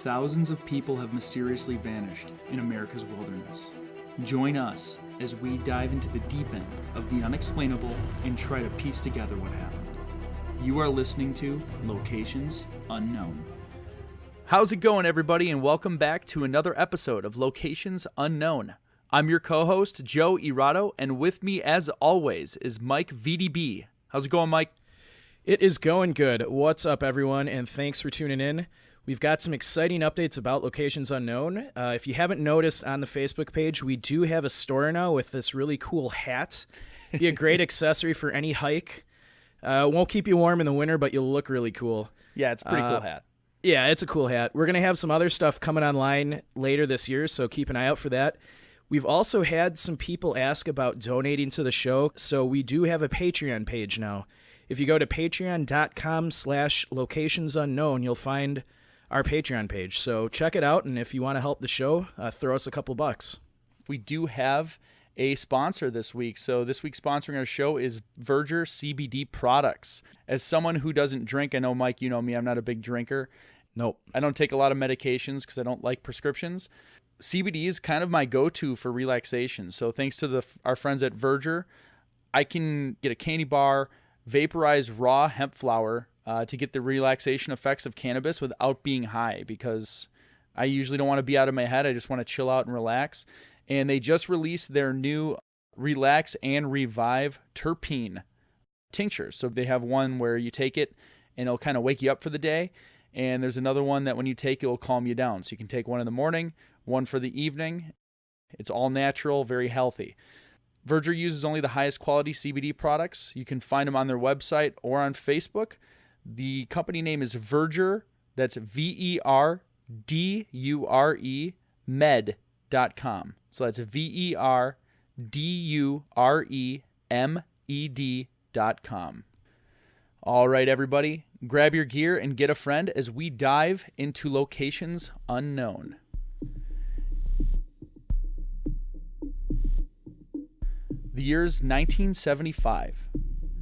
thousands of people have mysteriously vanished in America's wilderness. Join us as we dive into the deep end of the unexplainable and try to piece together what happened. You are listening to Locations Unknown. How's it going, everybody, and welcome back to another episode of Locations Unknown. I'm your co-host, Joe Irado, and with me, as always, is Mike VDB. How's it going, Mike? It is going good. What's up, everyone, and thanks for tuning in. We've got some exciting updates about Locations Unknown. If you haven't noticed on the Facebook page, we do have a store now with this really cool hat. Be a great accessory for any hike. Won't keep you warm in the winter, but you'll look really cool. Yeah, it's a pretty cool hat. Yeah, it's a cool hat. We're going to have some other stuff coming online later this year, so keep an eye out for that. We've also had some people ask about donating to the show, so we do have a Patreon page now. If you go to patreon.com/locationsunknown, you'll find our Patreon page. So check it out, and if you want to help the show, throw us a couple bucks. We do have a sponsor this week. So this week sponsoring our show is Verger CBD Products. As someone who doesn't drink, I know, Mike, you know me, I'm not a big drinker. Nope. I don't take a lot of medications because I don't like prescriptions. CBD is kind of my go-to for relaxation. So thanks to our friends at Verger, I can get a candy bar, vaporize raw hemp flower to get the relaxation effects of cannabis without being high, because I usually don't want to be out of my head. I just want to chill out and relax. And they just released their new Relax and Revive terpene tincture. So they have one where you take it and it'll kind of wake you up for the day. And there's another one that when you take it will calm you down. So you can take one in the morning, one for the evening. It's all natural, very healthy. Verger uses only the highest quality CBD products. You can find them on their website or on Facebook. The company name is Verger. That's VERDURE med.com. So that's VERDUREMED.com. All right, everybody, grab your gear and get a friend as we dive into Locations Unknown. The year's 1975.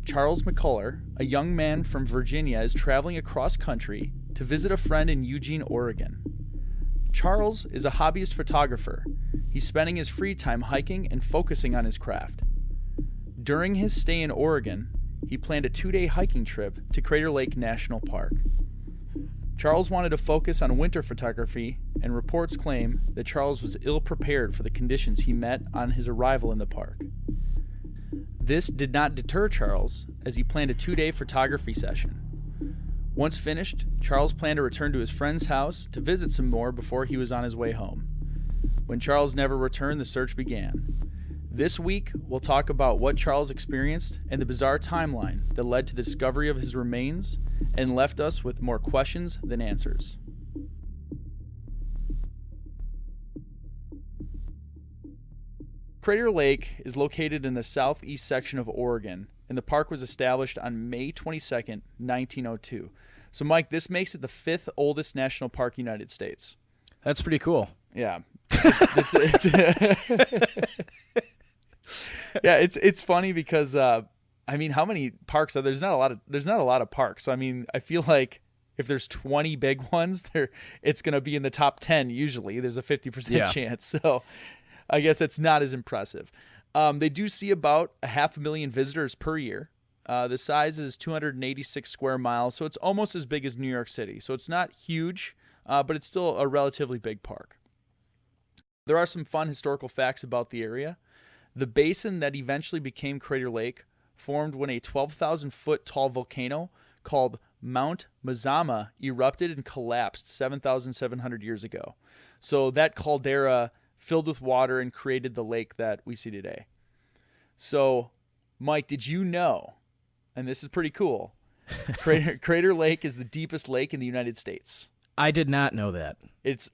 Charles McCullar, a young man from Virginia, is traveling across country to visit a friend in Eugene, Oregon. Charles is a hobbyist photographer. He's spending his free time hiking and focusing on his craft. During his stay in Oregon, he planned a 2-day hiking trip to Crater Lake National Park. Charles wanted to focus on winter photography, and reports claim that Charles was ill-prepared for the conditions he met on his arrival in the park. This did not deter Charles, as he planned a 2-day photography session. Once finished, Charles planned to return to his friend's house to visit some more before he was on his way home. When Charles never returned, the search began. This week, we'll talk about what Charles experienced and the bizarre timeline that led to the discovery of his remains and left us with more questions than answers. Crater Lake is located in the southeast section of Oregon, and the park was established on May 22nd, 1902. So, Mike, this makes it the 5th oldest national park in the United States. That's pretty cool. Yeah. It's funny because how many parks are there? There's not a lot of parks. So, I mean, I feel like if there's 20 big ones, it's going to be in the top 10 usually. There's a 50% chance. So, I guess it's not as impressive. They do see about 500,000 visitors per year. The size is 286 square miles, so it's almost as big as New York City. So it's not huge, but it's still a relatively big park. There are some fun historical facts about the area. The basin that eventually became Crater Lake formed when a 12,000-foot tall volcano called Mount Mazama erupted and collapsed 7,700 years ago. So that caldera filled with water and created the lake that we see today. So, Mike, did you know, and this is pretty cool, Crater Lake is the deepest lake in the United States? I did not know that. It's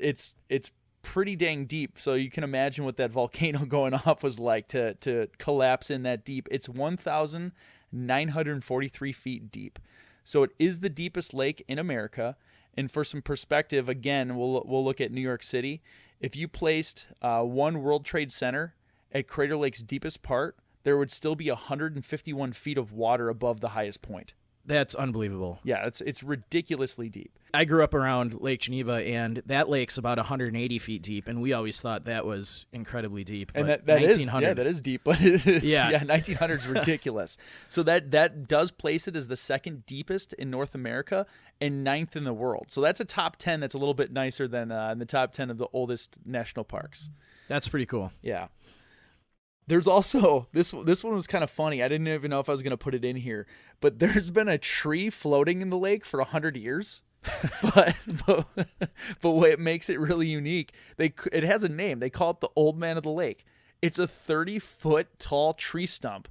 pretty dang deep, so you can imagine what that volcano going off was like to collapse in that deep. It's 1,943 feet deep. So it is the deepest lake in America. And for some perspective, again, we'll look at New York City. If you placed one World Trade Center at Crater Lake's deepest part, there would still be 151 feet of water above the highest point. That's unbelievable. Yeah, it's ridiculously deep. I grew up around Lake Geneva, and that lake's about 180 feet deep, and we always thought that was incredibly deep. And but that is deep, but Yeah. 1900 is ridiculous. So that does place it as the second deepest in North America and ninth in the world. So that's a top 10 that's a little bit nicer than the top 10 of the oldest national parks. That's pretty cool. Yeah. There's also this one was kind of funny. I didn't even know if I was going to put it in here, but there's been a tree floating in the lake for 100 years. but what makes it really unique, it has a name. They call it the Old Man of the Lake. It's a 30-foot tall tree stump.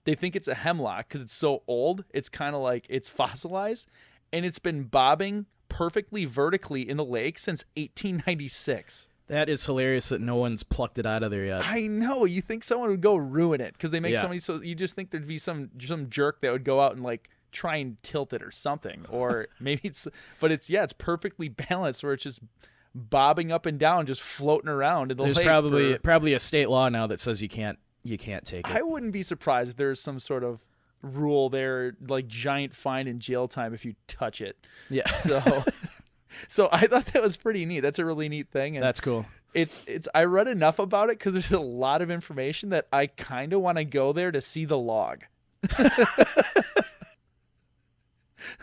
They think it's a hemlock because it's so old. It's kind of like it's fossilized, and it's been bobbing perfectly vertically in the lake since 1896. That is hilarious that no one's plucked it out of there yet. I know. You think someone would go ruin it because they make Yeah. somebody, so you just think there'd be some jerk that would go out and like try and tilt it or something, or maybe it's perfectly balanced where it's just bobbing up and down, just floating around in the There's lake. probably a state law now that says you can't take it. I wouldn't be surprised if there's some sort of rule there, like giant fine and jail time if you touch it. Yeah. So I thought that was pretty neat. That's a really neat thing. And That's cool. It's I read enough about it because there's a lot of information that I kind of want to go there to see the log.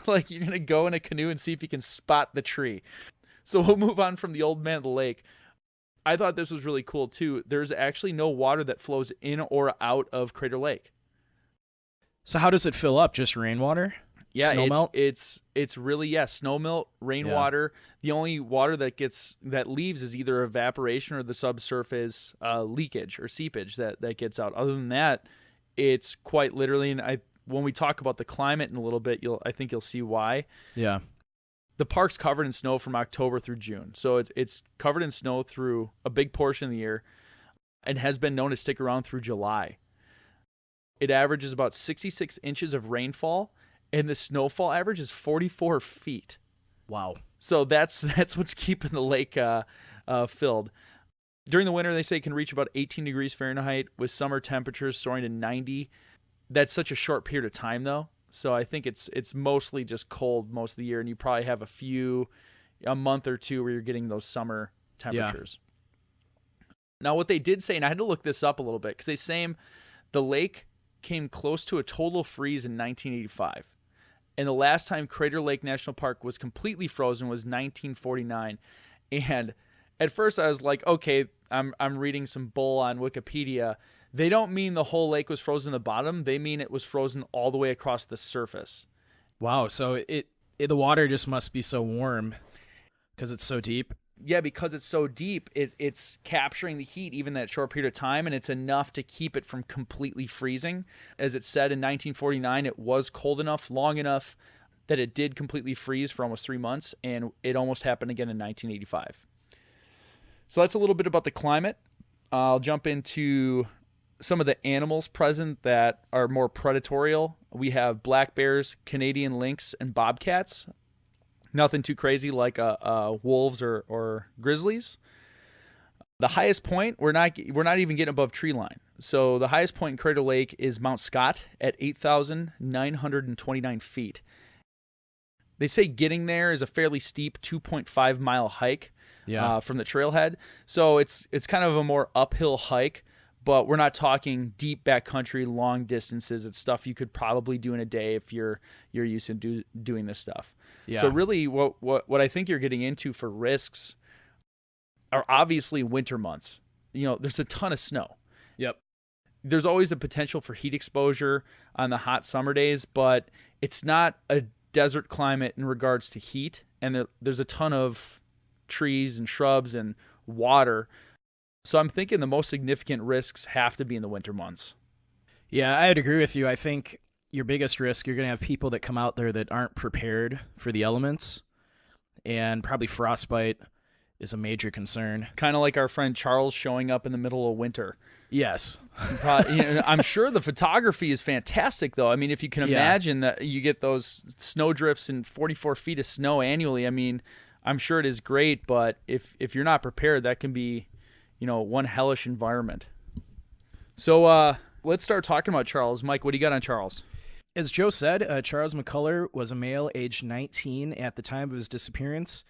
Like you're going to go in a canoe and see if you can spot the tree. So we'll move on from the Old Man of the Lake. I thought this was really cool too. There's actually no water that flows in or out of Crater Lake. So how does it fill up? Just rainwater? Yeah, Snowmelt? it's really snowmelt, rainwater. Yeah. The only water that leaves is either evaporation or the subsurface leakage or seepage that gets out. Other than that, it's quite literally. And when we talk about the climate in a little bit, I think you'll see why. Yeah. The park's covered in snow from October through June, so it's covered in snow through a big portion of the year, and has been known to stick around through July. It averages about 66 inches of rainfall. And the snowfall average is 44 feet. Wow. So that's what's keeping the lake filled. During the winter, they say it can reach about 18 degrees Fahrenheit with summer temperatures soaring to 90. That's such a short period of time, though. So I think it's mostly just cold most of the year, and you probably have a month or two where you're getting those summer temperatures. Yeah. Now, what they did say, and I had to look this up a little bit, because they say the lake came close to a total freeze in 1985. And the last time Crater Lake National Park was completely frozen was 1949. And at first I was like, okay, I'm reading some bull on Wikipedia. They don't mean the whole lake was frozen at the bottom. They mean it was frozen all the way across the surface. Wow. So the water just must be so warm because it's so deep. Yeah, because it's so deep, it's capturing the heat even that short period of time, and it's enough to keep it from completely freezing. As it said in 1949, it was cold enough, long enough, that it did completely freeze for almost 3 months, and it almost happened again in 1985. So that's a little bit about the climate. I'll jump into some of the animals present that are more predatorial. We have black bears, Canadian lynx, and bobcats. Nothing too crazy like wolves or grizzlies. The highest point, we're not even getting above tree line. So the highest point in Crater Lake is Mount Scott at 8,929 feet. They say getting there is a fairly steep 2.5 mile hike from the trailhead. So it's kind of a more uphill hike, but we're not talking deep backcountry, long distances. It's stuff you could probably do in a day if you're used to doing this stuff. Yeah. So really what I think you're getting into for risks are obviously winter months. There's a ton of snow. Yep. There's always a potential for heat exposure on the hot summer days, but it's not a desert climate in regards to heat. And there's a ton of trees and shrubs and water. So I'm thinking the most significant risks have to be in the winter months. Yeah, I'd agree with you. I think your biggest risk, you're going to have people that come out there that aren't prepared for the elements, and probably frostbite is a major concern. Kind of like our friend Charles showing up in the middle of winter. Yes. I'm sure the photography is fantastic, though. I mean, if you can imagine that you get those snow drifts and 44 feet of snow annually, I mean, I'm sure it is great, but if you're not prepared, that can be, one hellish environment. So let's start talking about Charles. Mike, what do you got on Charles? As Joe said, Charles McCullar was a male aged 19 at the time of his disappearance.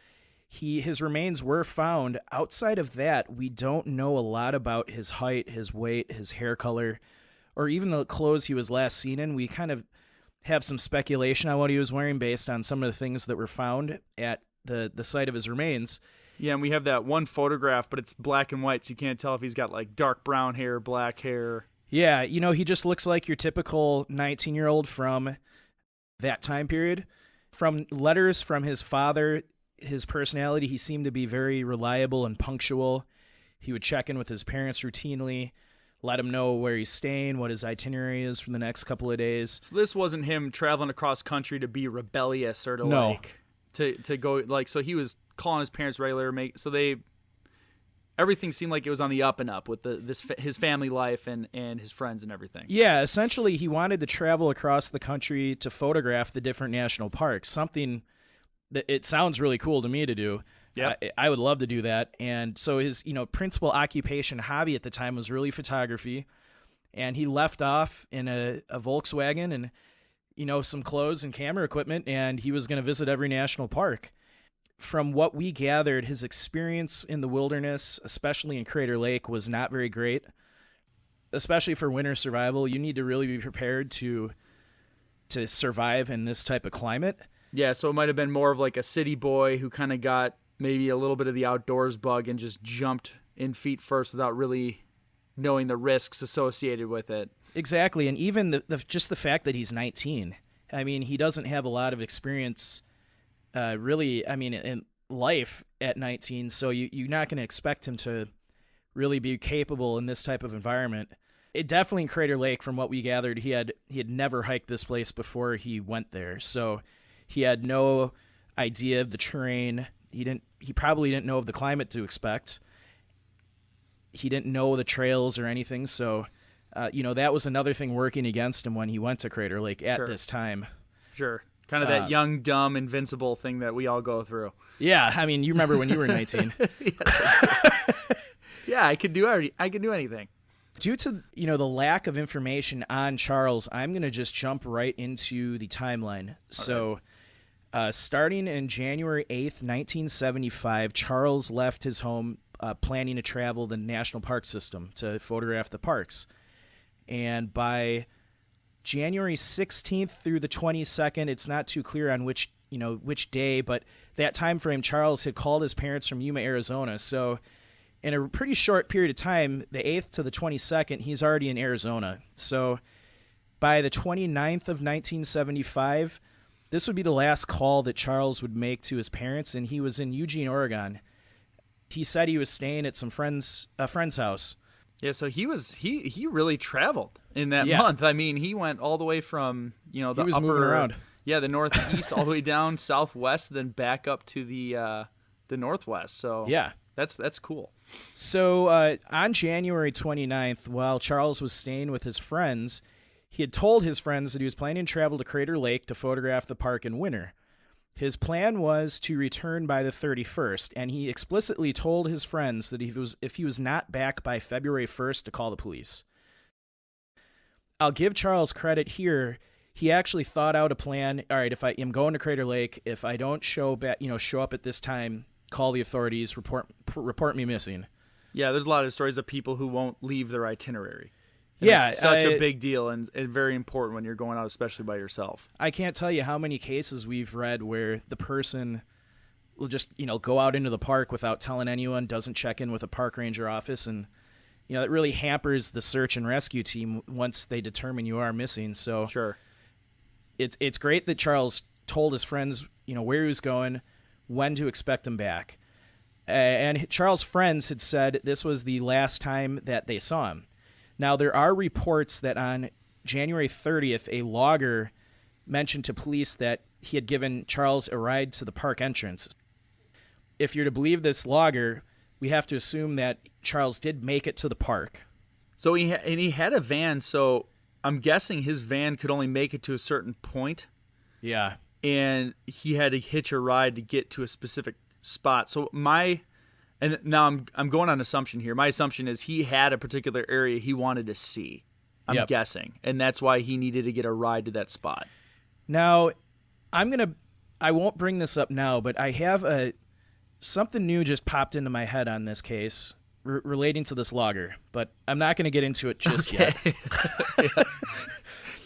His remains were found. Outside of that, we don't know a lot about his height, his weight, his hair color, or even the clothes he was last seen in. We kind of have some speculation on what he was wearing based on some of the things that were found at the site of his remains. Yeah, and we have that one photograph, but it's black and white, so you can't tell if he's got like dark brown hair, black hair. Yeah, he just looks like your typical 19-year-old from that time period. From letters from his father, his personality, he seemed to be very reliable and punctual. He would check in with his parents routinely, let him know where he's staying, what his itinerary is for the next couple of days. So this wasn't him traveling across country to be rebellious or to to go so he was calling his parents regular, everything seemed like it was on the up and up with his family life and his friends and everything. Yeah, essentially he wanted to travel across the country to photograph the different national parks, something that it sounds really cool to me to do. Yeah, I would love to do that. And so his, principal occupation hobby at the time was really photography. And he left off in a Volkswagen and, some clothes and camera equipment, and he was going to visit every national park. From what we gathered, his experience in the wilderness, especially in Crater Lake, was not very great, especially for winter survival. You need to really be prepared to survive in this type of climate. Yeah, so it might have been more of like a city boy who kind of got maybe a little bit of the outdoors bug and just jumped in feet first without really knowing the risks associated with it. Exactly, and even just the fact that he's 19. I mean, he doesn't have a lot of experience, in life at 19, so you're not going to expect him to really be capable in this type of environment. It definitely in Crater Lake, from what we gathered, he had never hiked this place before he went there, so he had no idea of the terrain. He probably didn't know of the climate to expect. He didn't know the trails or anything, so that was another thing working against him when he went to Crater Lake at this time. Sure. Kind of that young, dumb, invincible thing that we all go through. Yeah, I mean, you remember when you were 19. Yeah, I could do anything. Due to, the lack of information on Charles, I'm going to just jump right into the timeline. So, starting in January 8th, 1975, Charles left his home planning to travel the national park system to photograph the parks. And by January 16th through the 22nd, it's not too clear on which day, but that time frame, Charles had called his parents from Yuma, Arizona. So in a pretty short period of time, the 8th to the 22nd, he's already in Arizona. So by the 29th of 1975, this would be the last call that Charles would make to his parents, and he was in Eugene, Oregon. He said he was staying at a friend's house. Yeah, so he really traveled in that month. I mean, he went all the way from, he was moving around. Yeah, the northeast all the way down southwest, then back up to the northwest. So yeah, that's cool. So on January 29th, while Charles was staying with his friends, he had told his friends that he was planning to travel to Crater Lake to photograph the park in winter. His plan was to return by the 31st, and he explicitly told his friends that if he was not back by February 1st, to call the police. I'll give Charles credit here. He actually thought out a plan. All right, if I am going to Crater Lake, if I don't show up at this time, call the authorities, report me missing. Yeah, there's a lot of stories of people who won't leave their itinerary. And yeah, it's such a big deal and very important when you're going out, especially by yourself. I can't tell you how many cases we've read where the person will just, go out into the park without telling anyone, doesn't check in with a park ranger office, and it really hampers the search and rescue team once they determine you are missing. So sure, it's great that Charles told his friends, where he was going, when to expect him back, and Charles' friends had said this was the last time that they saw him. Now, there are reports that on January 30th, a logger mentioned to police that he had given Charles a ride to the park entrance. If you're to believe this logger, we have to assume that Charles did make it to the park. So he had a van, so I'm guessing his van could only make it to a certain point. Yeah. And he had to hitch a ride to get to a specific spot. So and now I'm going on assumption here. My assumption is he had a particular area he wanted to see. I'm guessing. And that's why he needed to get a ride to that spot. Now, I won't bring this up now, but I have something new just popped into my head on this case relating to this logger, but I'm not going to get into it just yet.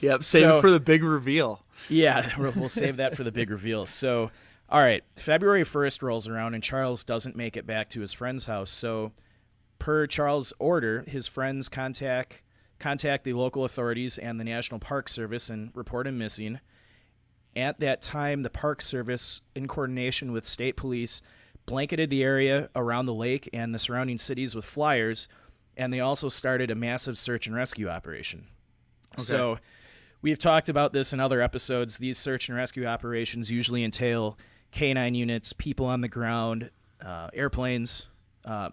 Yep, save it for the big reveal. Yeah, we'll save that for the big reveal. So, all right, February 1st rolls around, and Charles doesn't make it back to his friend's house. So, per Charles' order, his friends contact the local authorities and the National Park Service and report him missing. At that time, the Park Service, in coordination with state police, blanketed the area around the lake and the surrounding cities with flyers, and they also started a massive search and rescue operation. Okay. So, we've talked about this in other episodes. These search and rescue operations usually entail K-9 units, people on the ground, airplanes.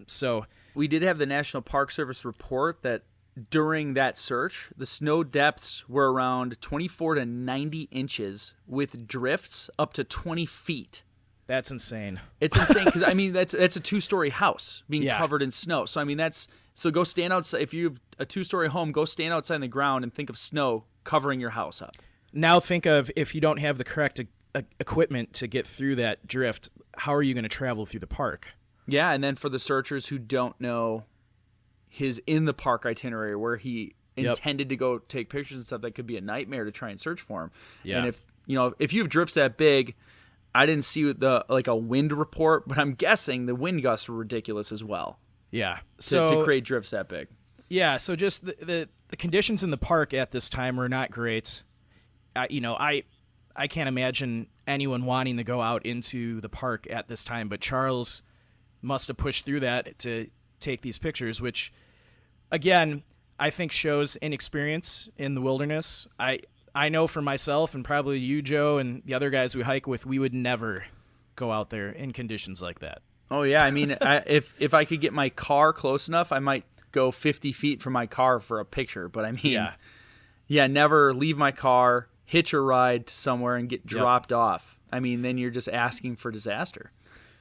So we did have the National Park Service report that during that search, the snow depths were around 24 to 90 inches with drifts up to 20 feet. That's insane. It's insane because, I mean, that's a two-story house being covered in snow. So, I mean, so go stand outside. If you have a two-story home, go stand outside in the ground and think of snow covering your house up. Now think of if you don't have the correct equipment to get through that drift, how are you going to travel through the park? Yeah, and then for the searchers who don't know his in-the-park itinerary where he intended to go take pictures and stuff, that could be a nightmare to try and search for him. Yeah. And if you have drifts that big, I didn't see a wind report, but I'm guessing the wind gusts were ridiculous as well. Yeah. To create drifts that big. Yeah, so just the conditions in the park at this time were not great. I can't imagine anyone wanting to go out into the park at this time, but Charles must have pushed through that to take these pictures, which, again, I think shows inexperience in the wilderness. I know for myself, and probably you, Joe, and the other guys we hike with, we would never go out there in conditions like that. Oh, yeah. I mean, if I could get my car close enough, I might go 50 feet from my car for a picture. But, I mean, never leave my car, hitch a ride to somewhere, and get dropped off. I mean, then you're just asking for disaster.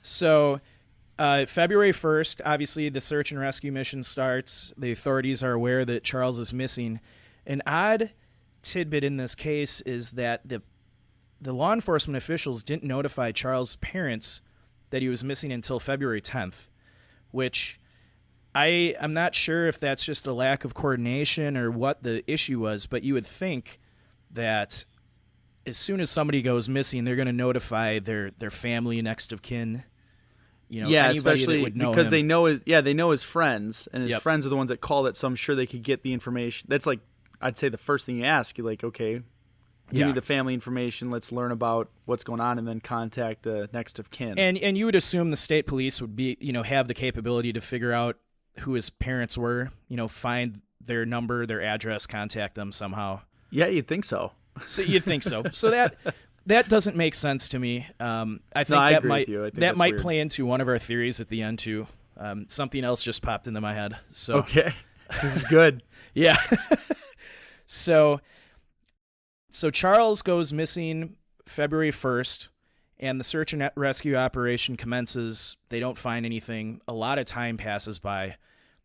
So, February 1st, obviously, the search and rescue mission starts. The authorities are aware that Charles is missing. An odd tidbit in this case is that the law enforcement officials didn't notify Charles' parents that he was missing until February 10th, which I'm not sure if that's just a lack of coordination or what the issue was, but you would think that as soon as somebody goes missing, they're going to notify their family, next of kin. Anybody especially that would know because him. they know his friends, and his friends are the ones that called it. So I'm sure they could get the information. That's like, I'd say the first thing you ask, you're like, okay, give me the family information. Let's learn about what's going on, and then contact the next of kin. And you would assume the state police would be, have the capability to figure out who his parents were. Find their number, their address, contact them somehow. Yeah, you'd think so. So you'd think so. So that doesn't make sense to me. I think I that agree might with you. I think that might weird. play into one of our theories at the end too. Something else just popped into my head. So okay, this is good. Yeah. So Charles goes missing February 1st, and the search and rescue operation commences. They don't find anything. A lot of time passes by.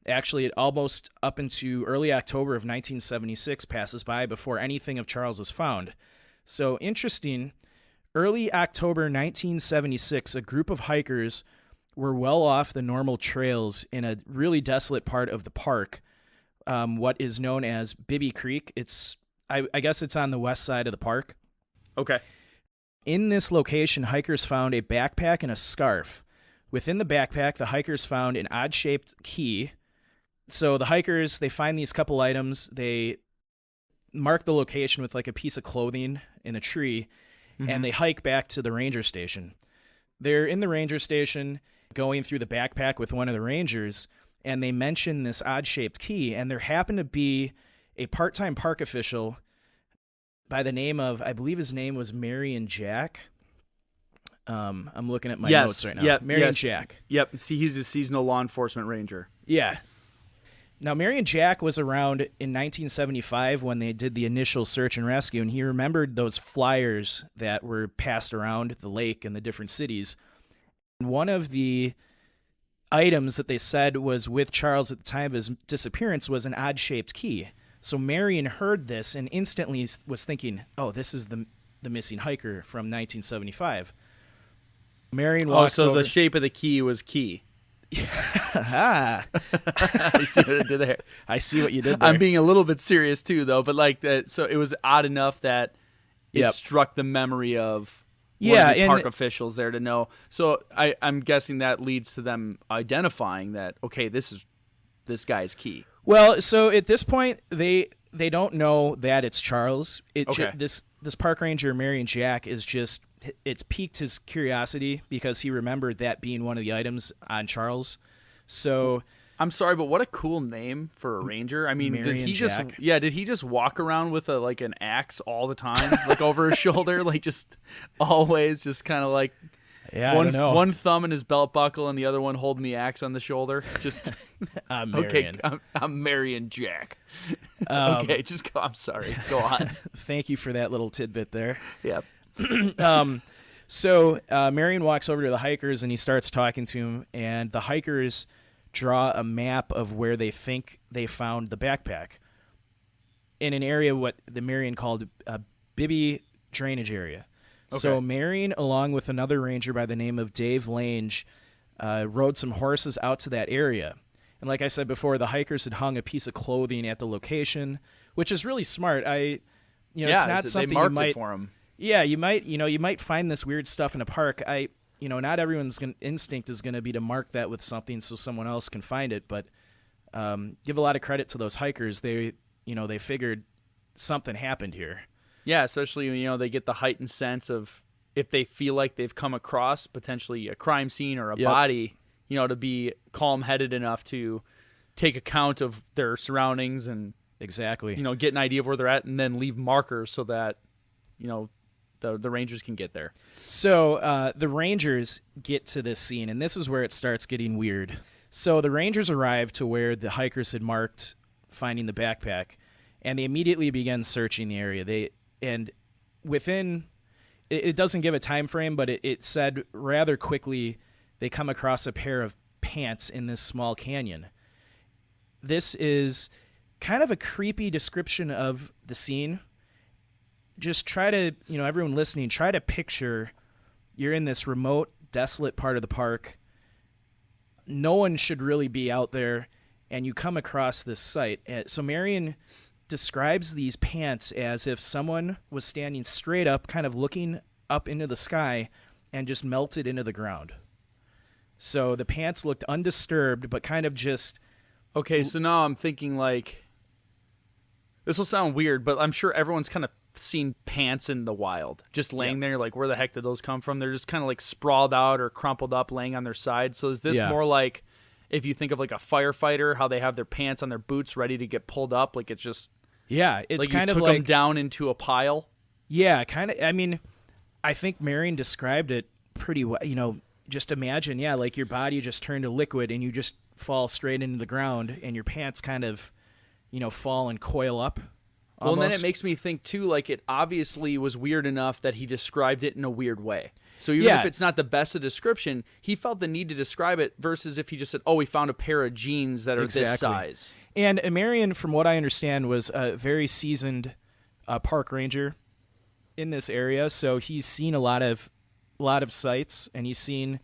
Actually, it almost up into early October of 1976 passes by before anything of Charles is found. So interesting, early October 1976, a group of hikers were well off the normal trails in a really desolate part of the park, what is known as Bibby Creek. I guess it's on the west side of the park. Okay. In this location, hikers found a backpack and a scarf. Within the backpack, the hikers found an odd-shaped key. So the hikers, they find these couple items. They mark the location with like a piece of clothing in a tree, and they hike back to the ranger station. They're in the ranger station going through the backpack with one of the rangers, and they mention this odd-shaped key, and there happened to be a part-time park official by the name of, I believe his name was Marion Jack. I'm looking at my notes right now. Yep, Marion Jack. Yep. See, he's a seasonal law enforcement ranger. Yeah. Now, Marion Jack was around in 1975 when they did the initial search and rescue, and he remembered those flyers that were passed around the lake and the different cities. And one of the items that they said was with Charles at the time of his disappearance was an odd-shaped key. So Marion heard this and instantly was thinking, oh, this is the missing hiker from 1975. Marion walks over. So the shape of the key was key. Ah. I see what I did there. I see what you did there. I'm being a little bit serious too, though. But like that, so it was odd enough that it struck the memory of one of the park officials there to know. So I'm guessing that leads to them identifying that, okay, this guy's key. Well, so at this point they don't know that it's Charles. This park ranger Marion Jack is just, it's piqued his curiosity because he remembered that being one of the items on Charles. So I'm sorry, but what a cool name for a ranger. I mean, Marion Jack. did he just walk around with an axe all the time, like over his shoulder, like just always just kind of like one thumb in his belt buckle and the other one holding the axe on the shoulder? Just I'm Marion. Okay, I'm Marion Jack. Okay, just go. I'm sorry. Go on. Thank you for that little tidbit there. Yep. So Marion walks over to the hikers and he starts talking to him, and the hikers draw a map of where they think they found the backpack in an area what the Marion called a Bibby drainage area. Okay. So Marion, along with another ranger by the name of Dave Lange, rode some horses out to that area. And like I said before, the hikers had hung a piece of clothing at the location, which is really smart. It's not something they marked you might. It for him. Yeah, you might find this weird stuff in a park. Not everyone's instinct is going to be to mark that with something so someone else can find it. But give a lot of credit to those hikers. They figured something happened here. Yeah, especially they get the heightened sense of if they feel like they've come across potentially a crime scene or a body, to be calm-headed enough to take account of their surroundings and exactly, get an idea of where they're at and then leave markers so that the rangers can get there. So the rangers get to this scene, and this is where it starts getting weird. So the rangers arrive to where the hikers had marked finding the backpack, and they immediately begin searching the area. It doesn't give a time frame, but it said rather quickly they come across a pair of pants in this small canyon. This is kind of a creepy description of the scene. Just try to, everyone listening, try to picture you're in this remote, desolate part of the park. No one should really be out there, and you come across this site. So Marion describes these pants as if someone was standing straight up, kind of looking up into the sky, and just melted into the ground. So the pants looked undisturbed, but kind of just... Okay, so now I'm thinking like... This will sound weird, but I'm sure everyone's kind of seen pants in the wild. Just laying there, like, where the heck did those come from? They're just kind of like sprawled out or crumpled up, laying on their side. So is this more like, if you think of like a firefighter, how they have their pants on their boots ready to get pulled up? Like it's just... Yeah, it's like kind of like... you took them down into a pile? Yeah, kind of. I mean, I think Marion described it pretty well. Just imagine, like your body just turned to liquid and you just fall straight into the ground and your pants kind of, fall and coil up. Almost. Well, and then it makes me think, too, like it obviously was weird enough that he described it in a weird way. So even if it's not the best of description, he felt the need to describe it versus if he just said, we found a pair of jeans that are this size. And Marion, from what I understand, was a very seasoned park ranger in this area. So he's seen a lot of sites, and he's seen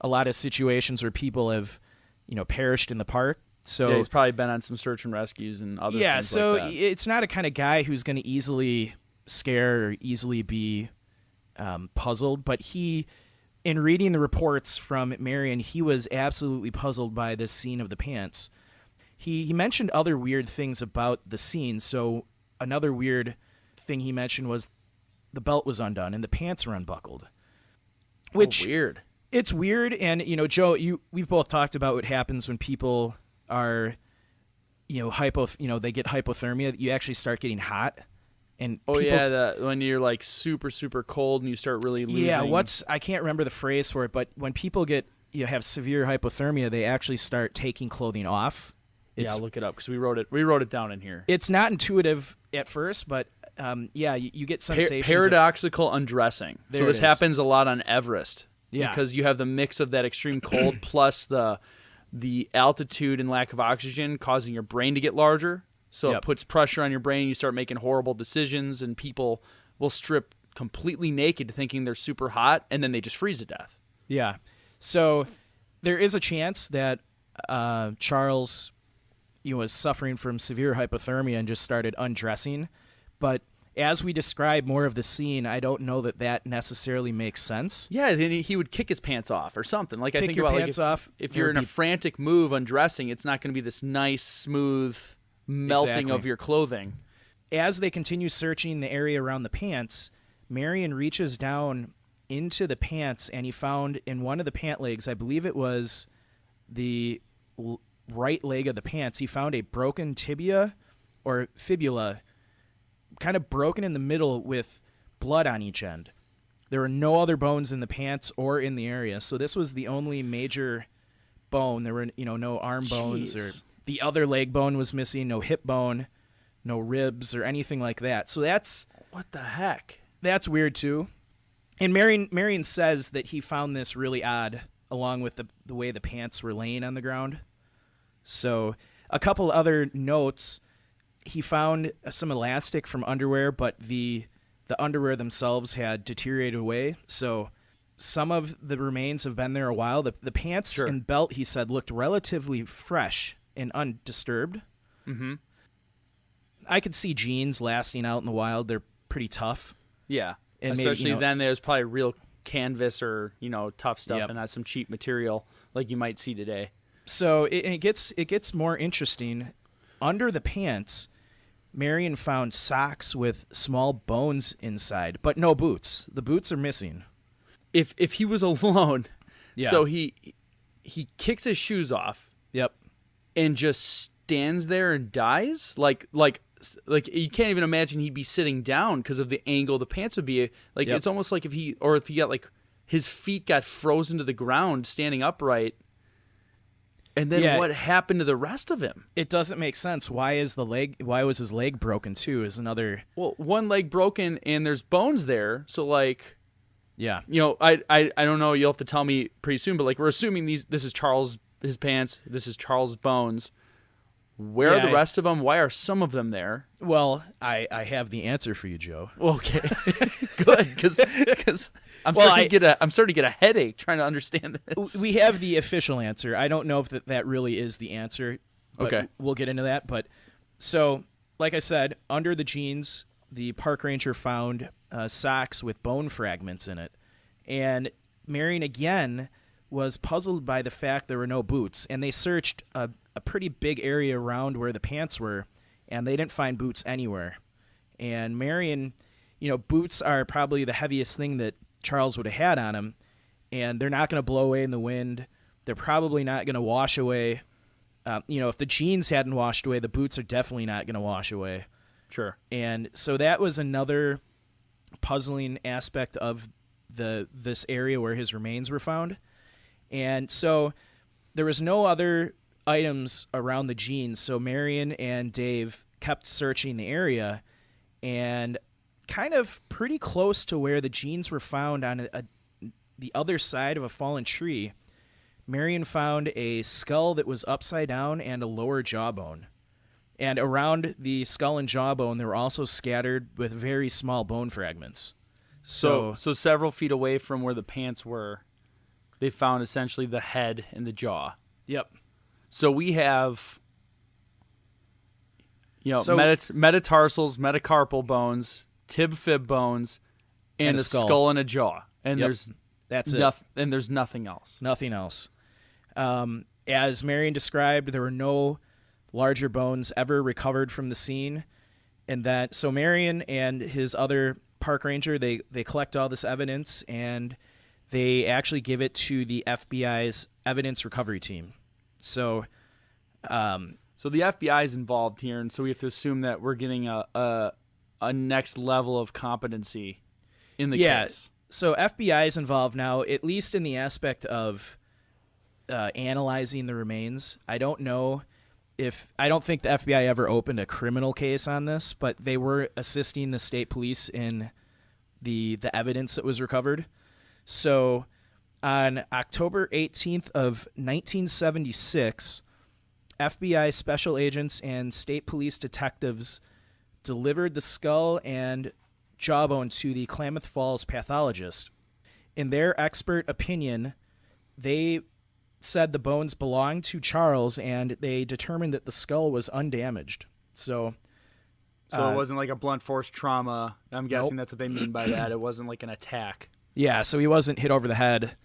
a lot of situations where people have, perished in the park. So he's probably been on some search and rescues and other things so like that. It's not a kind of guy who's going to easily scare or easily be puzzled. But in reading the reports from Marion, he was absolutely puzzled by this scene of the pants. He mentioned other weird things about the scene. So another weird thing he mentioned was the belt was undone and the pants were unbuckled. Which weird. It's weird. And, Joe, we've both talked about what happens when people are, they get hypothermia. You actually start getting hot. And when you're like super, super cold and you start really losing. Yeah, I can't remember the phrase for it, but when people have severe hypothermia, they actually start taking clothing off. I'll look it up because we wrote it down in here. It's not intuitive at first, but you get sensations. Paradoxical undressing. So this happens a lot on Everest. Yeah. Because you have the mix of that extreme cold plus the altitude and lack of oxygen causing your brain to get larger. So Yep. it puts pressure on your brain. You start making horrible decisions, and people will strip completely naked thinking they're super hot, and then they just freeze to death. Yeah. So there is a chance that Charles was suffering from severe hypothermia and just started undressing. But as we describe more of the scene, I don't know that necessarily makes sense. Yeah, then he would kick his pants off or something. Like I Kick think your about pants like off. if you're in a frantic move undressing, it's not going to be this nice, smooth melting Exactly. of your clothing. As they continue searching the area around the pants, Marion reaches down into the pants, and he found in one of the pant legs, I believe it was the right leg of the pants, he found a broken tibia or fibula, kind of broken in the middle with blood on each end. There were no other bones in the pants or in the area, so this was the only major bone. There were no arm bones, or the other leg bone was missing, no hip bone, no ribs or anything like that. So What the heck? that's weird too. And Marion says that he found this really odd, along with the way the pants were laying on the ground. So a couple other notes. He found some elastic from underwear, but the underwear themselves had deteriorated away. So some of the remains have been there a while. The pants and belt, he said, looked relatively fresh and undisturbed. Mm-hmm. I could see jeans lasting out in the wild. They're pretty tough. Yeah. And especially maybe, then there's probably real canvas or, tough stuff Yep. and not some cheap material like you might see today. So it gets more interesting. Under the pants, Marion found socks with small bones inside, but no boots. The boots are missing. If he was alone, Yeah. so he kicks his shoes off. Yep. And just stands there and dies? Like you can't even imagine he'd be sitting down because of the angle the pants would be. Like Yep. It's almost like if he got like his feet got frozen to the ground standing upright. And then what happened to the rest of him? It doesn't make sense. Why was his leg broken too? Is another. Well, one leg broken and there's bones there. So like, Yeah. I don't know. You'll have to tell me pretty soon. But like, we're assuming this is Charles, his pants. This is Charles' bones. Where are the rest of them? Why are some of them there? Well, I have the answer for you, Joe. Okay, good, because I'm starting to get a headache trying to understand this. We have the official answer. I don't know if that really is the answer. But Okay. we'll get into that. But so, like I said, under the jeans, the park ranger found socks with bone fragments in it, and Marion again was puzzled by the fact there were no boots, and they searched a pretty big area around where the pants were, and they didn't find boots anywhere. And Marion, boots are probably the heaviest thing that Charles would have had on him, and they're not going to blow away in the wind. They're probably not going to wash away. If the jeans hadn't washed away, the boots are definitely not going to wash away. Sure. And so that was another puzzling aspect of this area where his remains were found. And so there was no other items around the jeans, so Marion and Dave kept searching the area, and kind of pretty close to where the jeans were found on the other side of a fallen tree, Marion found a skull that was upside down and a lower jawbone. And around the skull and jawbone, they were also scattered with very small bone fragments. So several feet away from where the pants were, they found essentially the head and the jaw. Yep. So we have, metatarsals, metacarpal bones, tib-fib bones, and a skull and a jaw. And that's and there's nothing else. Nothing else. As Marion described, there were no larger bones ever recovered from the scene. And so Marion and his other park ranger, they collect all this evidence, and they actually give it to the FBI's evidence recovery team. So the FBI is involved here, and so we have to assume that we're getting a next level of competency in the case. So FBI is involved now, at least in the aspect of analyzing the remains. I don't think the FBI ever opened a criminal case on this, but they were assisting the state police in the evidence that was recovered. So on October 18th of 1976, FBI special agents and state police detectives delivered the skull and jawbone to the Klamath Falls pathologist. In their expert opinion, they said the bones belonged to Charles, and they determined that the skull was undamaged. So it wasn't like a blunt force trauma. I'm guessing that's what they mean by that. It wasn't like an attack. Yeah, so he wasn't hit over the head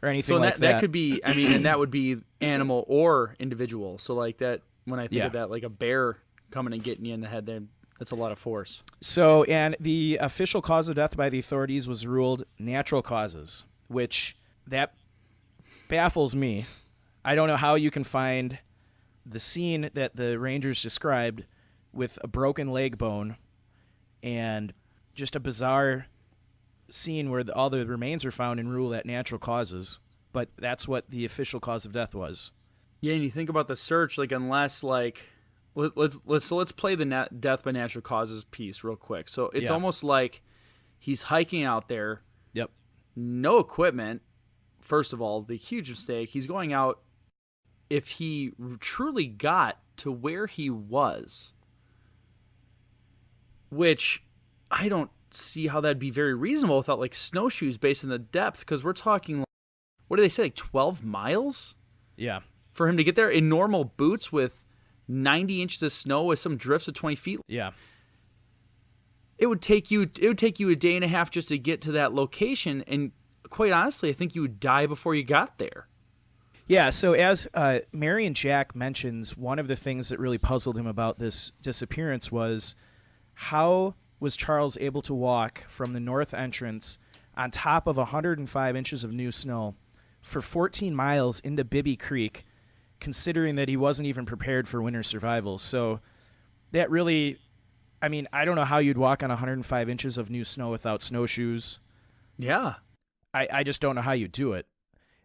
or anything like that. That could be, I mean, and that would be animal or individual. So like that, when I think of that, like a bear coming and getting you in the head, that's a lot of force. So, and the official cause of death by the authorities was ruled natural causes, which that baffles me. I don't know how you can find the scene that the Rangers described with a broken leg bone and just a bizarre scene where all the remains are found and rule that natural causes. But that's what the official cause of death was. Yeah, and you think about the search, like unless like let's play the death by natural causes piece real quick. So it's almost like he's hiking out there. Yep. No equipment. First of all, the huge mistake. He's going out. If he truly got to where he was, which I don't see how that'd be very reasonable without like snowshoes based on the depth, because we're talking, what do they say, like 12 miles? Yeah. For him to get there in normal boots with 90 inches of snow with some drifts of 20 feet. Yeah. It would take you a day and a half just to get to that location, and quite honestly, I think you would die before you got there. Yeah, so as Marion Jack mentions, one of the things that really puzzled him about this disappearance was how was Charles able to walk from the north entrance on top of 105 inches of new snow for 14 miles into Bibby Creek, considering that he wasn't even prepared for winter survival. So that really, I mean, I don't know how you'd walk on 105 inches of new snow without snowshoes. Yeah. I just don't know how you do it.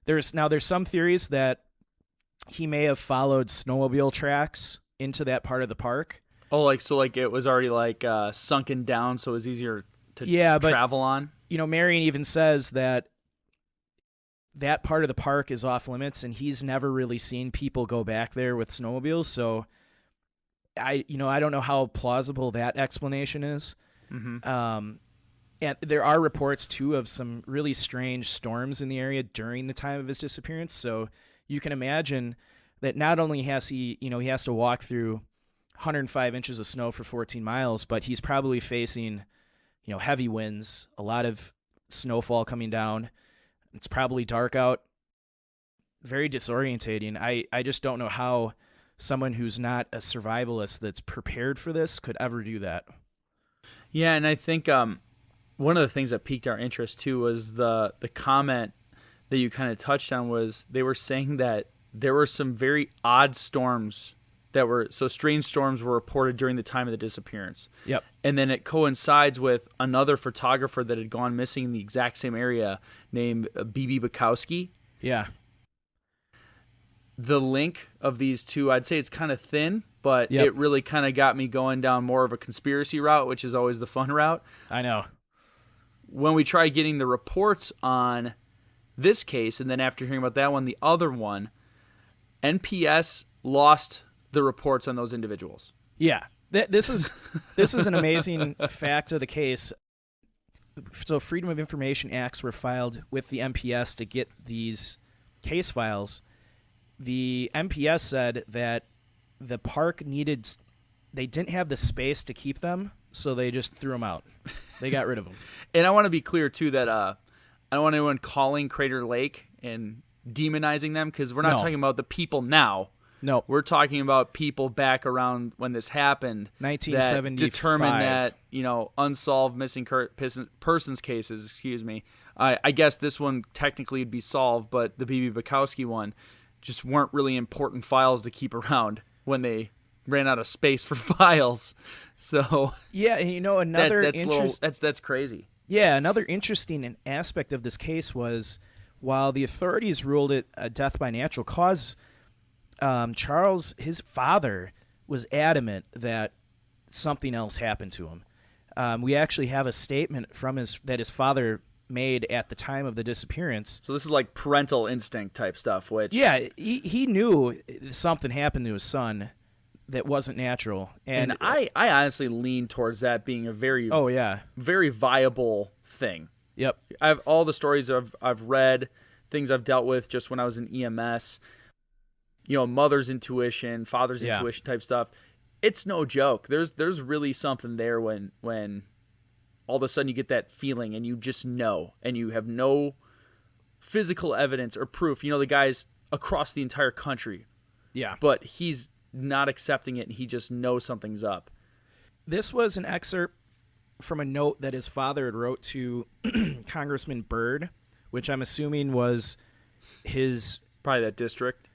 There's some theories that he may have followed snowmobile tracks into that part of the park. Oh, like it was already sunken down, so it was easier to travel on. You know, Marion even says that part of the park is off limits, and he's never really seen people go back there with snowmobiles. So I don't know how plausible that explanation is. Mm-hmm. And there are reports, too, of some really strange storms in the area during the time of his disappearance. So you can imagine that not only has he has to walk through 105 inches of snow for 14 miles, but he's probably facing, heavy winds, a lot of snowfall coming down. It's probably dark out. Very disorientating. I just don't know how someone who's not a survivalist that's prepared for this could ever do that. Yeah, and I think one of the things that piqued our interest too was the comment that you kind of touched on. Was they were saying that there were some very odd storms strange storms were reported during the time of the disappearance. Yep. And then it coincides with another photographer that had gone missing in the exact same area named Bibby Bukowski. Yeah. The link of these two, I'd say it's kind of thin, but It really kind of got me going down more of a conspiracy route, which is always the fun route. I know. When we tried getting the reports on this case, and then after hearing about that one, the other one, NPS lost the reports on those individuals. Yeah. This is an amazing fact of the case. So Freedom of Information Acts were filed with the MPS to get these case files. The MPS said that the park they didn't have the space to keep them, so they just threw them out. They got rid of them. And I want to be clear, too, that I don't want anyone calling Crater Lake and demonizing them, because we're not talking about the people now. No. We're talking about people back around when this happened. 1975. That determined that, unsolved missing persons cases, excuse me. I guess this one technically would be solved, but the Bibby Bukowski one just weren't really important files to keep around when they ran out of space for files. So yeah, another that's crazy. Yeah, another interesting aspect of this case was while the authorities ruled it a death by natural cause, Charles, his father, was adamant that something else happened to him. We actually have a statement from his father made at the time of the disappearance. So this is like parental instinct type stuff, which... Yeah, he knew something happened to his son that wasn't natural. And I honestly lean towards that being a very, very viable thing. Yep. I've all the stories I've read, things I've dealt with just when I was in EMS, mother's intuition, father's intuition type stuff. It's no joke. There's really something there when all of a sudden you get that feeling and you just know, and you have no physical evidence or proof. The guy's across the entire country. Yeah. But he's not accepting it, and he just knows something's up. This was an excerpt from a note that his father had wrote to Congressman Byrd, which I'm assuming was his... Probably that district.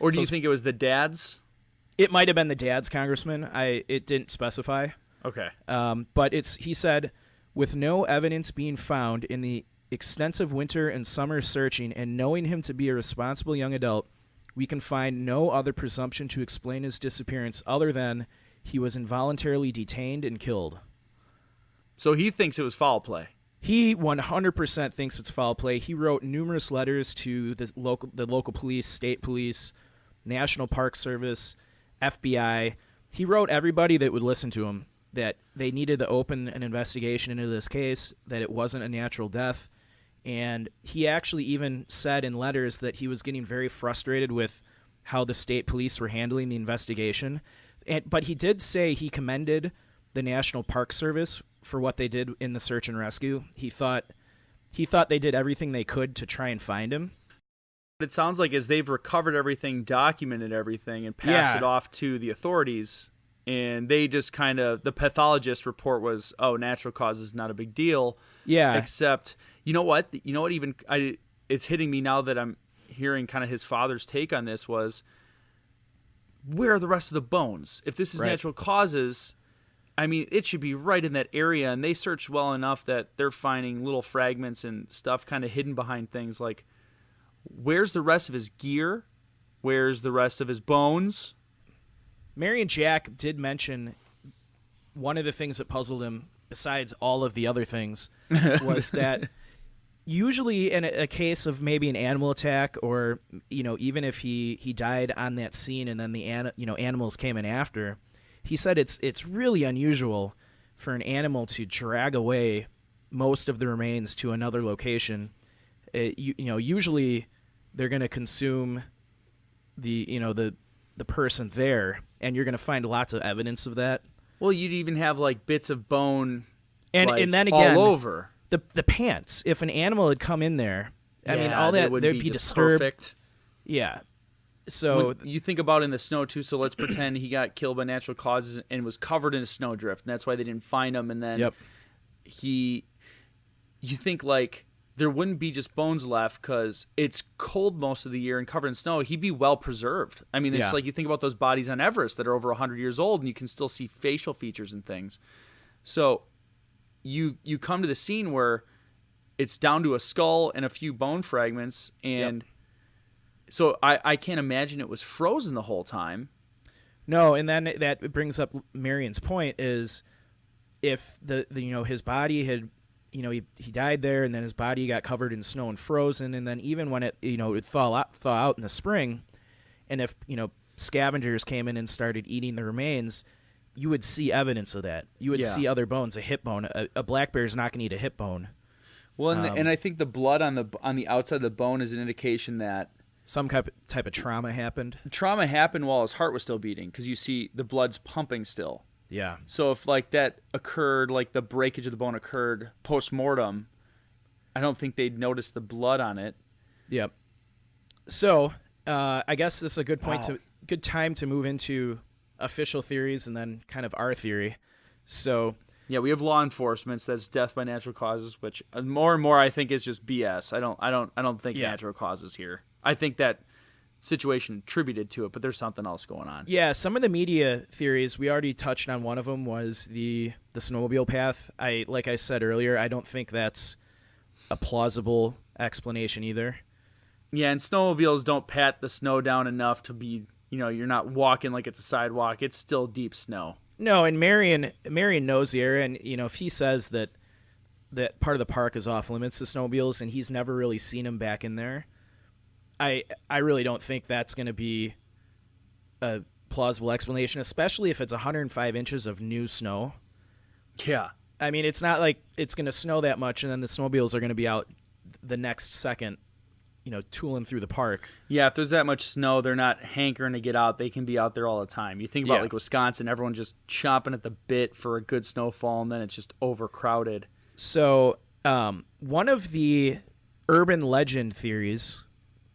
Or do you think it was the dad's? It might have been the dad's congressman. It didn't specify. Okay. But he said, with no evidence being found in the extensive winter and summer searching and knowing him to be a responsible young adult, we can find no other presumption to explain his disappearance other than he was involuntarily detained and killed. So he thinks it was foul play. He 100% thinks it's foul play. He wrote numerous letters to the local police, state police, National Park Service, FBI. He wrote everybody that would listen to him that they needed to open an investigation into this case, that it wasn't a natural death. And he actually even said in letters that he was getting very frustrated with how the state police were handling the investigation. But he did say he commended the National Park Service for what they did in the search and rescue. He thought they did everything they could to try and find him. It sounds like as they've recovered everything, documented everything, and passed it off to the authorities, and they just kind of, the pathologist report was, natural causes, not a big deal. Yeah. Except, you know what? It's hitting me now that I'm hearing kind of his father's take on this was, where are the rest of the bones? If this is natural causes, I mean, it should be right in that area, and they searched well enough that they're finding little fragments and stuff kind of hidden behind things like, where's the rest of his gear? Where's the rest of his bones? Mary and Jack did mention one of the things that puzzled him, besides all of the other things, was that usually in a case of maybe an animal attack, or even if he died on that scene and then the animals came in after, he said it's really unusual for an animal to drag away most of the remains to another location. Usually they're going to consume the person there, and you're going to find lots of evidence of that. Well, you'd even have like bits of bone, and then again, all over the pants. If an animal had come in there, I mean, all that there'd be disturbed. Perfect. Yeah. So when you think about in the snow too. So let's pretend he got killed by natural causes and was covered in a snowdrift, and that's why they didn't find him. And then you think like there wouldn't be just bones left because it's cold most of the year and covered in snow. He'd be well preserved. I mean, it's like you think about those bodies on Everest that are over 100 years old, and you can still see facial features and things. So you come to the scene where it's down to a skull and a few bone fragments, and so I can't imagine it was frozen the whole time. No, and then that brings up Marion's point is if the his body had he died there, and then his body got covered in snow and frozen, and then even when it would thaw out in the spring, and if scavengers came in and started eating the remains, you would see evidence of that. You would see other bones, a hip bone. A black bear is not going to eat a hip bone. Well, and I think the blood on the outside of the bone is an indication that some type of trauma happened. Trauma happened while his heart was still beating, because you see the blood's pumping still. Yeah. So if like that occurred, like the breakage of the bone occurred post-mortem, I don't think they'd notice the blood on it. Yep. So I guess this is a good time to move into official theories and then kind of our theory. So yeah, we have law enforcement. So that's death by natural causes, which more and more I think is just BS. I don't think natural causes here. I think that situation attributed to it, but there's something else going on. Yeah, some of the media theories, we already touched on one of them, was the Snowmobile Path. Like I said earlier, I don't think that's a plausible explanation either. Yeah, and snowmobiles don't pat the snow down enough to be, you're not walking like it's a sidewalk. It's still deep snow. No, and Marion knows the area, and if he says that that part of the park is off limits to snowmobiles, and he's never really seen them back in there. I really don't think that's going to be a plausible explanation, especially if it's 105 inches of new snow. Yeah. I mean, it's not like it's going to snow that much and then the snowmobiles are going to be out the next second, tooling through the park. Yeah, if there's that much snow, they're not hankering to get out. They can be out there all the time. You think about like Wisconsin, everyone just chomping at the bit for a good snowfall, and then it's just overcrowded. So one of the urban legend theories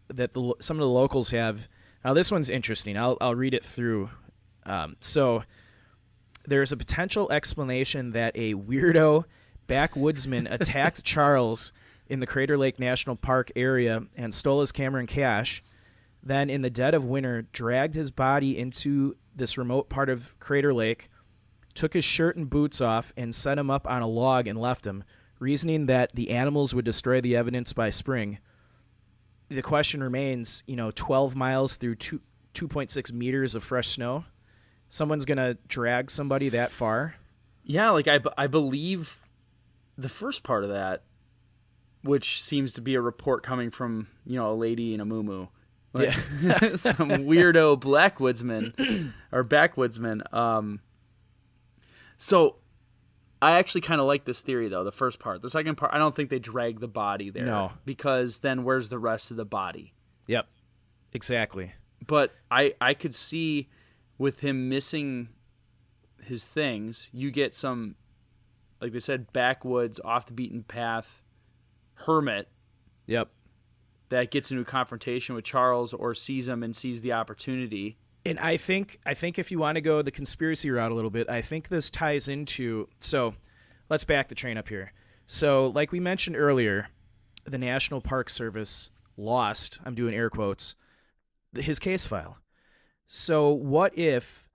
that some of the locals have, now this one's interesting. I'll read it through. So there's a potential explanation that a weirdo backwoodsman attacked Charles in the Crater Lake National Park area and stole his camera and cash, then in the dead of winter dragged his body into this remote part of Crater Lake, took his shirt and boots off, and set him up on a log and left him, reasoning that the animals would destroy the evidence by spring. The question remains, 12 miles through 2.6 meters of fresh snow, someone's going to drag somebody that far? Yeah, like I believe the first part of that, which seems to be a report coming from, a lady in a muumuu. Like, yeah. Some weirdo blackwoodsman or backwoodsman. So I actually kind of like this theory, though, the first part. The second part, I don't think they drag the body there. No. Because then where's the rest of the body? Yep, exactly. But I could see with him missing his things, you get some, like they said, backwoods, off the beaten path hermit. Yep. That gets into a confrontation with Charles or sees him and sees the opportunity. And I think if you want to go the conspiracy route a little bit, I think this ties into, so let's back the train up here. So like we mentioned earlier, the National Park Service lost, I'm doing air quotes, his case file. So what if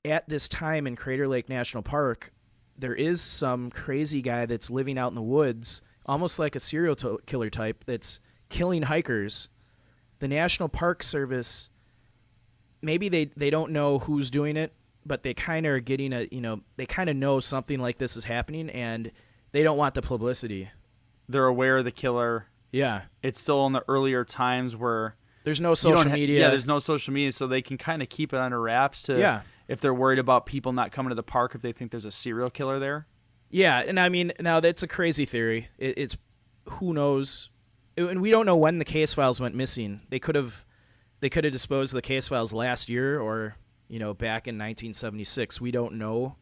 at this time in Crater Lake National Park, there is some crazy guy that's living out in the woods, almost like a serial killer type, that's killing hikers? The National Park Service, maybe they don't know who's doing it, but they kind of are getting they kind of know something like this is happening, and they don't want the publicity. They're aware of the killer. Yeah. It's still in the earlier times where there's no social media. Yeah, there's no social media, so they can kind of keep it under wraps if they're worried about people not coming to the park if they think there's a serial killer there. Yeah, and I mean, now that's a crazy theory. It's who knows, and we don't know when the case files went missing. They could have disposed of the case files last year or back in 1976. We don't know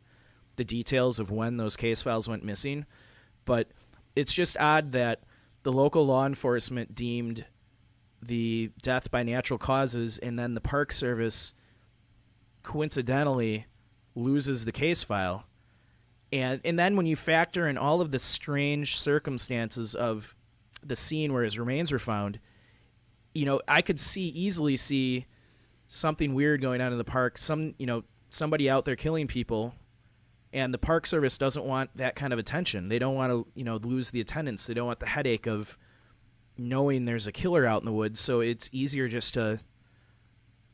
the details of when those case files went missing, but it's just odd that the local law enforcement deemed the death by natural causes, and then the Park Service coincidentally loses the case file. And then when you factor in all of the strange circumstances of the scene where his remains were found, I could easily see something weird going on in the park. Somebody out there killing people, and the Park Service doesn't want that kind of attention. They don't want to, lose the attendance. They don't want the headache of knowing there's a killer out in the woods. So it's easier just to,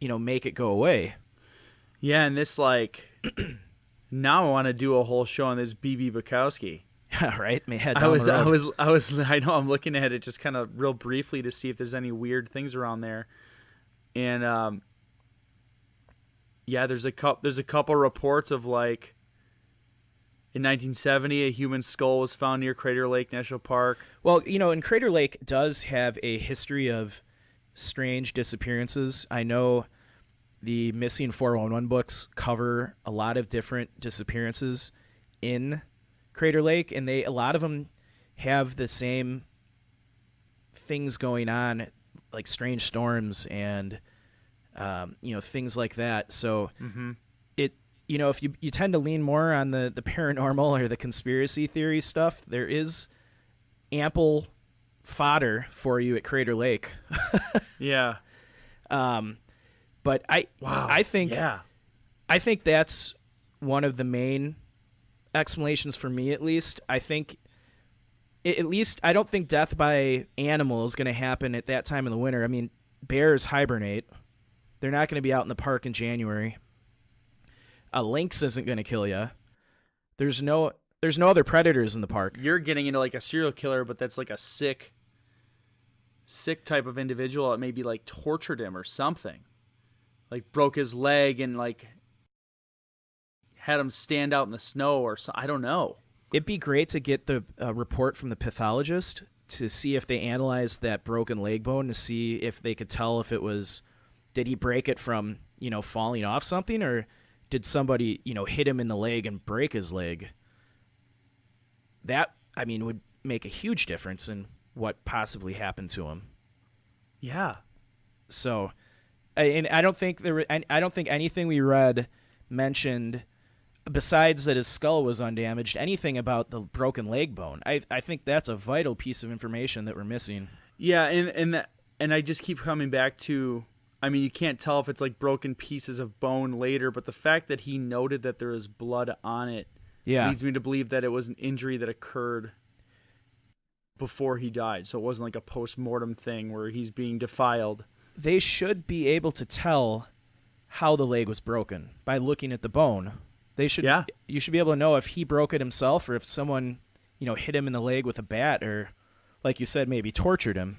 make it go away. Yeah, and this now I want to do a whole show on this B.B. Bukowski. Yeah, right. I know. I'm looking at it just kind of real briefly to see if there's any weird things around there, and there's a couple reports of in 1970 a human skull was found near Crater Lake National Park. Well, and Crater Lake does have a history of strange disappearances. I know the Missing 411 books cover a lot of different disappearances in Crater Lake, and a lot of them have the same things going on, like strange storms and things like that. So if you tend to lean more on the paranormal or the conspiracy theory stuff, there is ample fodder for you at Crater Lake. Yeah. But I think that's one of the main explanations for me, at least. I think I don't think death by animal is going to happen at that time in the winter. I mean, bears hibernate. They're not going to be out in the park in January. A lynx isn't going to kill you. There's no There's no other predators in the park. You're getting into like a serial killer, but that's like a sick type of individual that maybe like tortured him or something. Like broke his leg and like had him stand out in the snow or so. I don't know. It'd be great to get the report from the pathologist to see if they analyzed that broken leg bone to see if they could tell if it was, did he break it from, falling off something, or did somebody, hit him in the leg and break his leg? That, would make a huge difference in what possibly happened to him. Yeah. So, and I don't think anything we read mentioned, besides that his skull was undamaged, anything about the broken leg bone. I think that's a vital piece of information that we're missing. Yeah, and I just keep coming back to, you can't tell if it's like broken pieces of bone later, but the fact that he noted that there is blood on it leads me to believe that it was an injury that occurred before he died. So it wasn't like a post-mortem thing where he's being defiled. They should be able to tell how the leg was broken by looking at the bone. You should be able to know if he broke it himself or if someone, hit him in the leg with a bat or, like you said, maybe tortured him.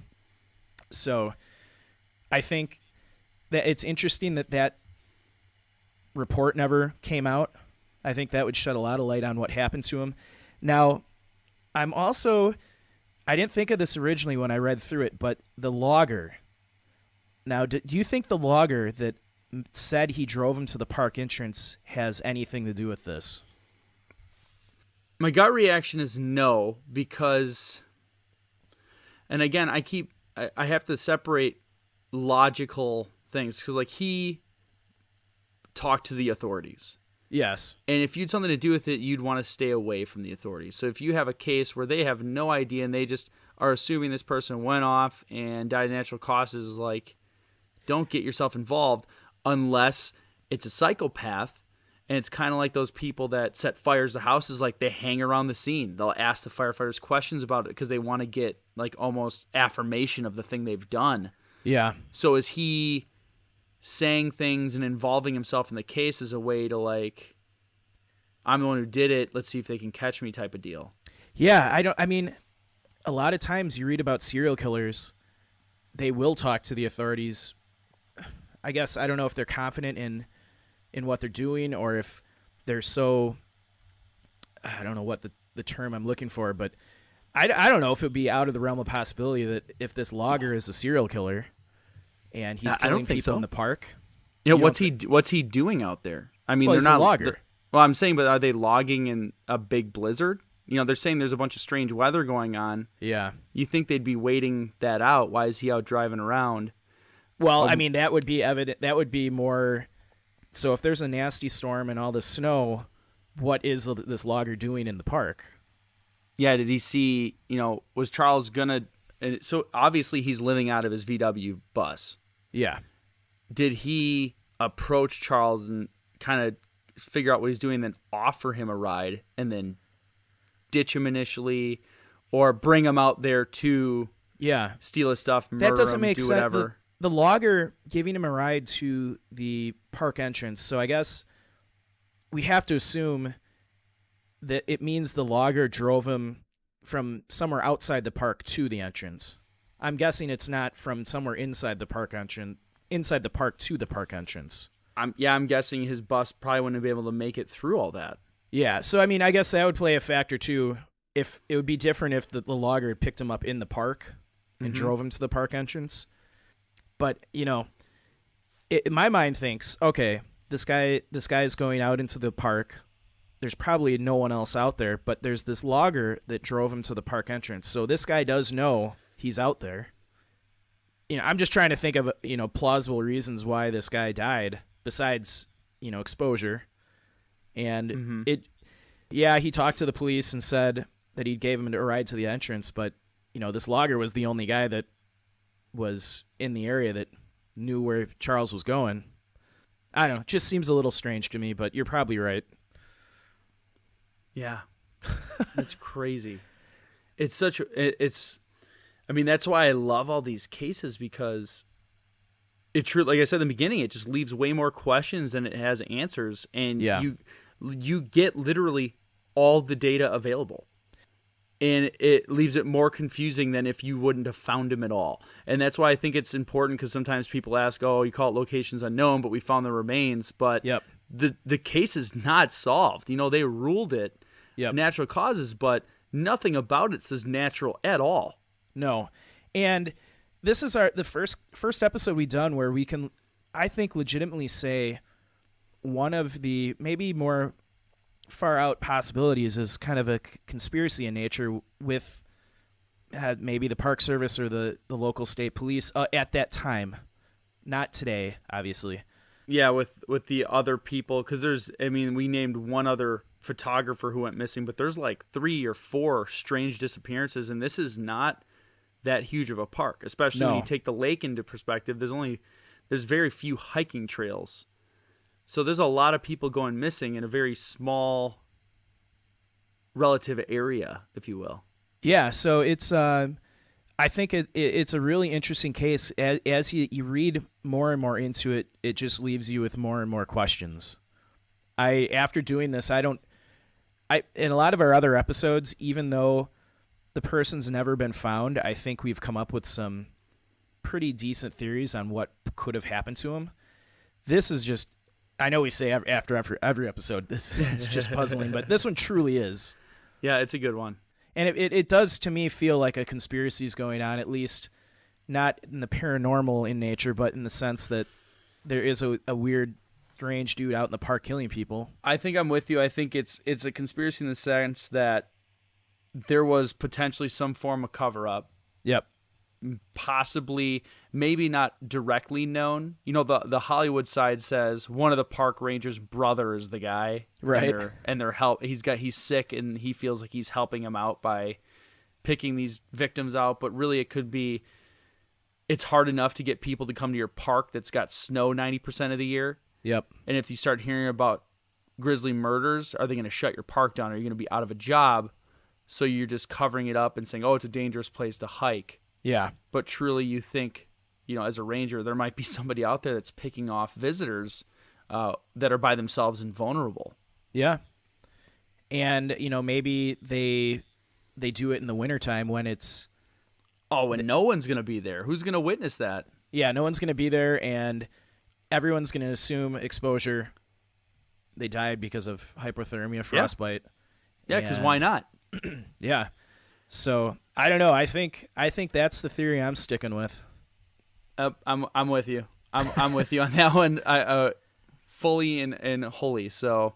So I think that it's interesting that report never came out. I think that would shed a lot of light on what happened to him. Now, I didn't think of this originally when I read through it, but the logger. Now, do you think the logger that said he drove him to the park entrance has anything to do with this? My gut reaction is no, because, and again, I have to separate logical things, because like he talked to the authorities. Yes. And if you had something to do with it, you'd want to stay away from the authorities. So if you have a case where they have no idea and they just are assuming this person went off and died of natural causes, like, don't get yourself involved unless it's a psychopath. And it's kind of like those people that set fires to houses, like they hang around the scene. They'll ask the firefighters questions about it because they want to get like almost affirmation of the thing they've done. Yeah. So is he saying things and involving himself in the case as a way to like, I'm the one who did it, let's see if they can catch me type of deal? Yeah, a lot of times you read about serial killers, they will talk to the authorities. I guess I don't know if they're confident in what they're doing or if they're so, I don't know what the term I'm looking for, but I don't know if it would be out of the realm of possibility that if this logger is a serial killer and he's killing people in the park. What's he doing out there? They're not a logger. I'm saying, but are they logging in a big blizzard? They're saying there's a bunch of strange weather going on. Yeah. You think they'd be waiting that out? Why is he out driving around? Well, that would be evident. That would be more. So if there's a nasty storm and all this snow, what is this logger doing in the park? Yeah. Did he see, was Charles gonna, so obviously he's living out of his VW bus. Yeah. Did he approach Charles and kind of figure out what he's doing, then offer him a ride and then ditch him initially, or bring him out there to steal his stuff, murder that doesn't him, make do sense. whatever? The logger giving him a ride to the park entrance. So I guess we have to assume that it means the logger drove him from somewhere outside the park to the entrance. I'm guessing it's not from somewhere inside the park to the park entrance. I'm guessing his bus probably wouldn't be able to make it through all that. Yeah, so I guess that would play a factor too. If it would be different if the logger had picked him up in the park and drove him to the park entrance. But, my mind thinks, okay, this guy is going out into the park. There's probably no one else out there, but there's this logger that drove him to the park entrance. So this guy does know he's out there. I'm just trying to think of, plausible reasons why this guy died besides, exposure. And he talked to the police and said that he gave him a ride to the entrance, but, this logger was the only guy that was in the area that knew where Charles was going. I don't know. It just seems a little strange to me, but you're probably right. Yeah. That's crazy. That's why I love all these cases, because it true, like I said in the beginning, it just leaves way more questions than it has answers. And you get literally all the data available. And it leaves it more confusing than if you wouldn't have found him at all. And that's why I think it's important, because sometimes people ask, oh, you call it locations unknown, but we found the remains. But the case is not solved. They ruled it natural causes, but nothing about it says natural at all. No. And this is the first episode we've done where we can, I think, legitimately say one of the maybe more far out possibilities is kind of a conspiracy in nature with maybe the Park Service or the local state police at that time. Not today, obviously. Yeah, with the other people, because we named one other photographer who went missing, but there's like 3 or 4 strange disappearances, and this is not that huge of a park, especially when you take the lake into perspective. There's very few hiking trails. So there's a lot of people going missing in a very small relative area, if you will. Yeah, so it's I think it's a really interesting case. As you read more and more into it, it just leaves you with more and more questions. After doing this, in a lot of our other episodes, even though the person's never been found, I think we've come up with some pretty decent theories on what could have happened to him. This is just, I know we say after every episode, this is just puzzling, but this one truly is. Yeah, it's a good one. And it does, to me, feel like a conspiracy is going on, at least not in the paranormal in nature, but in the sense that there is a weird, strange dude out in the park killing people. I think I'm with you. I think it's a conspiracy in the sense that there was potentially some form of cover-up. Yep. Possibly, maybe not directly known. The Hollywood side says one of the park rangers' brother is the guy, right? And they're help. He's sick, and he feels like he's helping him out by picking these victims out. But really, it could be. It's hard enough to get people to come to your park that's got snow 90% of the year. Yep. And if you start hearing about grisly murders, are they going to shut your park down? Are you going to be out of a job? So you're just covering it up and saying, "Oh, it's a dangerous place to hike." Yeah. But truly you think, as a ranger, there might be somebody out there that's picking off visitors that are by themselves and vulnerable. Yeah. And, maybe they do it in the wintertime when it's... Oh, and no one's going to be there. Who's going to witness that? Yeah, no one's going to be there, and everyone's going to assume exposure. They died because of hypothermia, frostbite. Yeah, because why not? Yeah. So I don't know. I think that's the theory I'm sticking with. I'm with you. I'm with you on that one. Fully and wholly. So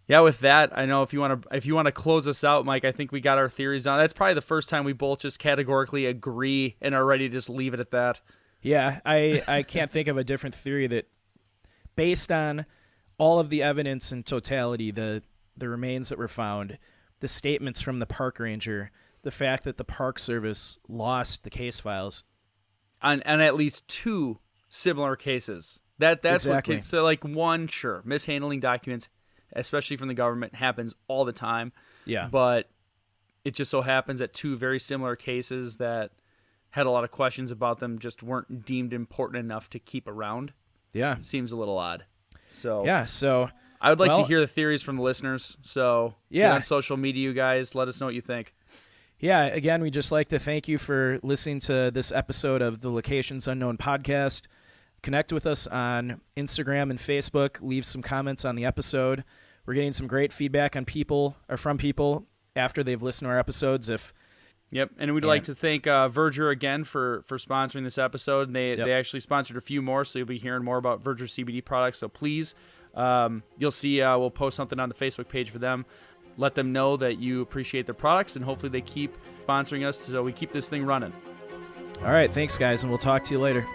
yeah, with that, I know if you want to close us out, Mike, I think we got our theories down. That's probably the first time we both just categorically agree and are ready to just leave it at that. Yeah, I can't think of a different theory that, based on all of the evidence in totality, the remains that were found, the statements from the park ranger, the fact that the Park Service lost the case files. On at least 2 similar cases. That's exactly. What so like one, sure, mishandling documents, especially from the government, happens all the time. Yeah. But it just so happens that 2 very similar cases that had a lot of questions about them just weren't deemed important enough to keep around. Yeah. Seems a little odd. So yeah, so I would like to hear the theories from the listeners. So yeah, get on social media, you guys. Let us know what you think. Yeah, again, we'd just like to thank you for listening to this episode of the Locations Unknown podcast. Connect with us on Instagram and Facebook. Leave some comments on the episode. We're getting some great feedback from people after they've listened to our episodes. Yep, and we'd like to thank Verger again for sponsoring this episode. They actually sponsored a few more, so you'll be hearing more about Verger CBD products. So please, you'll see we'll post something on the Facebook page for them. Let them know that you appreciate their products, and hopefully they keep sponsoring us so we keep this thing running. All right, thanks, guys, and we'll talk to you later.